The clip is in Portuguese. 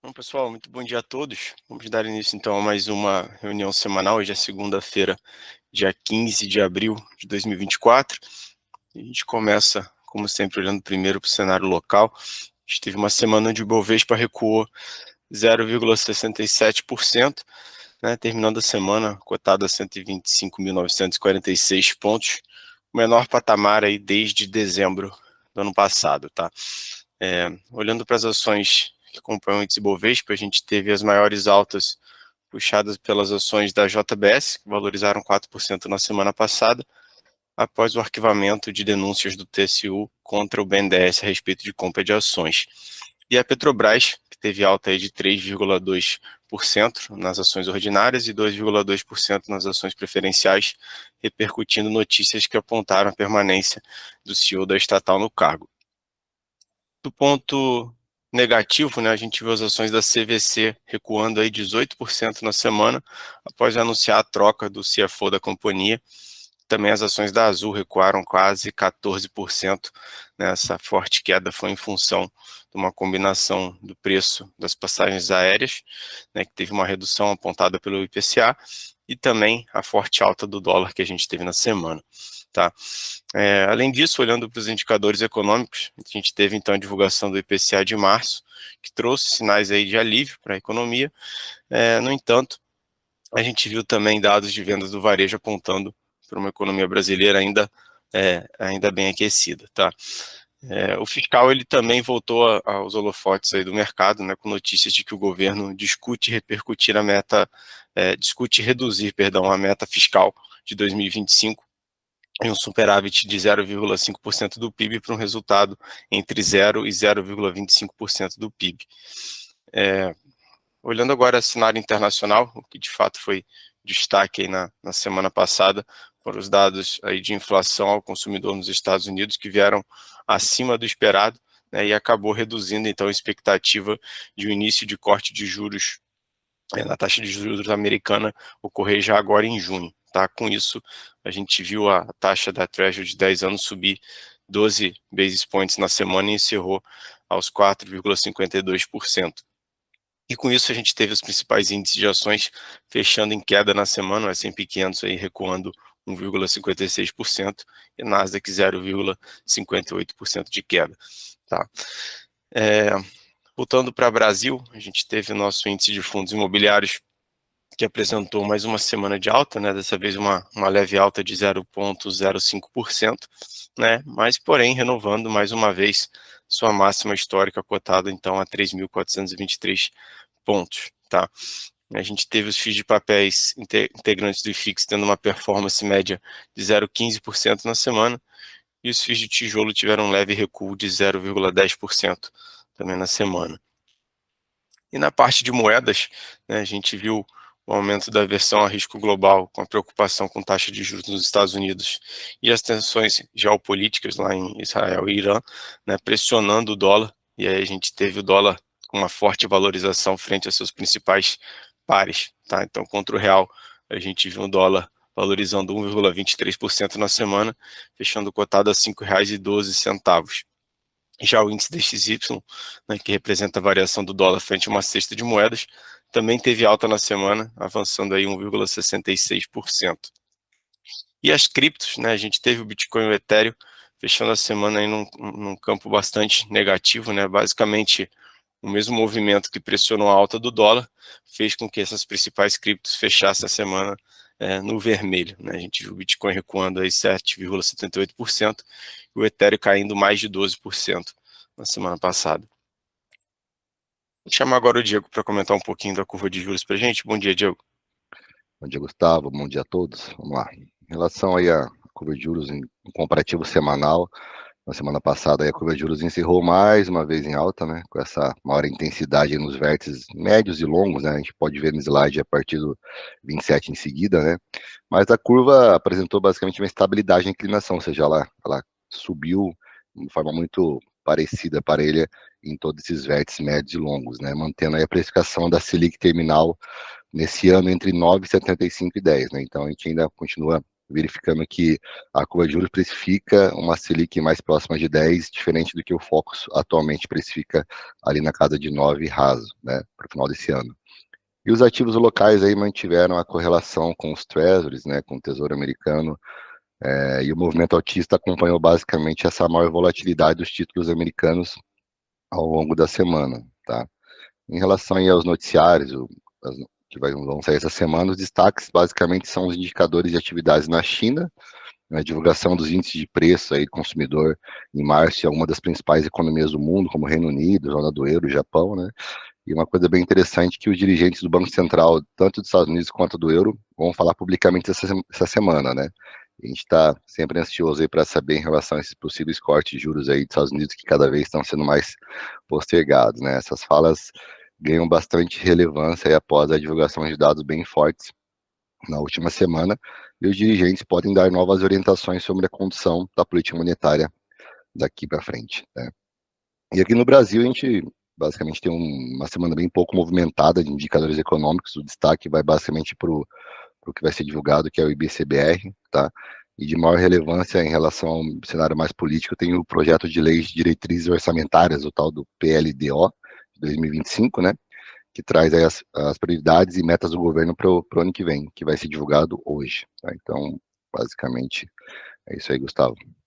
Bom, pessoal, muito bom dia a todos. Vamos dar início então a mais uma reunião semanal. Hoje é segunda-feira, dia 15 de abril de 2024. A gente começa, como sempre, olhando primeiro para o cenário local. A gente teve uma semana onde o Bovespa recuou 0,67%, né, terminando a semana cotado a 125.946 pontos, o menor patamar aí desde dezembro do ano passado, tá? Olhando para as ações que acompanham o índice Bovespa, a gente teve as maiores altas puxadas pelas ações da JBS, que valorizaram 4% na semana passada, após o arquivamento de denúncias do TCU contra o BNDES a respeito de compra de ações. E a Petrobras, que teve alta aí de 3,2% nas ações ordinárias e 2,2% nas ações preferenciais, repercutindo notícias que apontaram a permanência do CEO da estatal no cargo. Do ponto negativo, né, a gente viu as ações da CVC recuando aí 18% na semana, após anunciar a troca do CFO da companhia. Também as ações da Azul recuaram quase 14%, né, essa forte queda foi em função de uma combinação do preço das passagens aéreas, né, que teve uma redução apontada pelo IPCA, e também a forte alta do dólar que a gente teve na semana. Tá? Além disso, olhando para os indicadores econômicos, a gente teve então a divulgação do IPCA de março, que trouxe sinais aí de alívio para a economia. No entanto, a gente viu também dados de vendas do varejo apontando para uma economia brasileira ainda bem aquecida. Tá? O fiscal ele também voltou aos holofotes aí do mercado, né, com notícias de que o governo discute reduzir, a meta fiscal de 2025 em um superávit de 0,5% do PIB para um resultado entre 0 e 0,25% do PIB. Olhando agora o cenário internacional, o que de fato foi destaque aí na semana passada, foram os dados aí de inflação ao consumidor nos Estados Unidos, que vieram acima do esperado, né, e acabou reduzindo então a expectativa de um início de corte de juros na taxa de juros americana ocorrer já agora em junho. Tá? Com isso, a gente viu a taxa da Treasury de 10 anos subir 12 basis points na semana e encerrou aos 4,52%. E com isso a gente teve os principais índices de ações fechando em queda na semana, o S&P 500 aí recuando 1,56% e Nasdaq 0,58% de queda. Tá? Voltando para o Brasil, a gente teve o nosso índice de fundos imobiliários que apresentou mais uma semana de alta, né, dessa vez uma leve alta de 0,05%, né, mas porém renovando mais uma vez sua máxima histórica cotada então a 3.423 pontos, tá? A gente teve os FIIs de papéis integrantes do IFIX tendo uma performance média de 0,15% na semana, e os FIIs de tijolo tiveram um leve recuo de 0,10% também na semana. E na parte de moedas, né, a gente viu o aumento da aversão a risco global, com a preocupação com taxa de juros nos Estados Unidos e as tensões geopolíticas lá em Israel e Irã, né, pressionando o dólar, e aí a gente teve o dólar com uma forte valorização frente aos seus principais pares. Tá? Então, contra o real, a gente viu o dólar valorizando 1,23% na semana, fechando cotado a R$ 5,12. Já o índice DXY, né, que representa a variação do dólar frente a uma cesta de moedas, também teve alta na semana, avançando aí 1,66%. E as criptos, né, a gente teve o Bitcoin e o Ethereum fechando a semana aí num campo bastante negativo, né, basicamente o mesmo movimento que pressionou a alta do dólar fez com que essas principais criptos fechassem a semana no vermelho, né? A gente viu o Bitcoin recuando aí 7,78% e o Ethereum caindo mais de 12% na semana passada. Vou chamar agora o Diego para comentar um pouquinho da curva de juros para a gente. Bom dia, Diego. Bom dia, Gustavo. Bom dia a todos. Vamos lá. Em relação aí à curva de juros em comparativo semanal, na semana passada aí a curva de juros encerrou mais uma vez em alta, né? Com essa maior intensidade nos vértices médios e longos, né? A gente pode ver no slide a partir do 27 em seguida, né? Mas a curva apresentou basicamente uma estabilidade na inclinação, ou seja, ela subiu de forma muito parecida, parelha em todos esses vértices médios e longos, né? Mantendo aí a precificação da Selic terminal nesse ano entre 9,75 e 10, né? Então a gente ainda continua verificando que a curva de juros precifica uma Selic mais próxima de 10, diferente do que o Focus atualmente precifica ali na casa de 9 raso, né, para o final desse ano. E os ativos locais aí mantiveram a correlação com os Treasuries, né, com o Tesouro Americano, e o movimento altista acompanhou basicamente essa maior volatilidade dos títulos americanos ao longo da semana, tá? Em relação aí aos noticiários, que vão sair essa semana, os destaques basicamente são os indicadores de atividades na China, a divulgação dos índices de preço aí do consumidor em março em algumas das principais economias do mundo, como Reino Unido, zona do euro, Japão, né? E uma coisa bem interessante que os dirigentes do Banco Central, tanto dos Estados Unidos quanto do euro, vão falar publicamente essa semana, né? A gente está sempre ansioso aí para saber em relação a esses possíveis cortes de juros aí dos Estados Unidos que cada vez estão sendo mais postergados, né? Essas falas ganham bastante relevância aí após a divulgação de dados bem fortes na última semana, e os dirigentes podem dar novas orientações sobre a condução da política monetária daqui para frente, né? E aqui no Brasil a gente basicamente tem uma semana bem pouco movimentada de indicadores econômicos, o destaque vai basicamente para o que vai ser divulgado, que é o IBCBR, tá? E de maior relevância em relação ao cenário mais político, tem o projeto de lei de diretrizes orçamentárias, o tal do PLDO, de 2025, né? Que traz aí as prioridades e metas do governo para o ano que vem, que vai ser divulgado hoje, tá? Então, basicamente, é isso aí, Gustavo.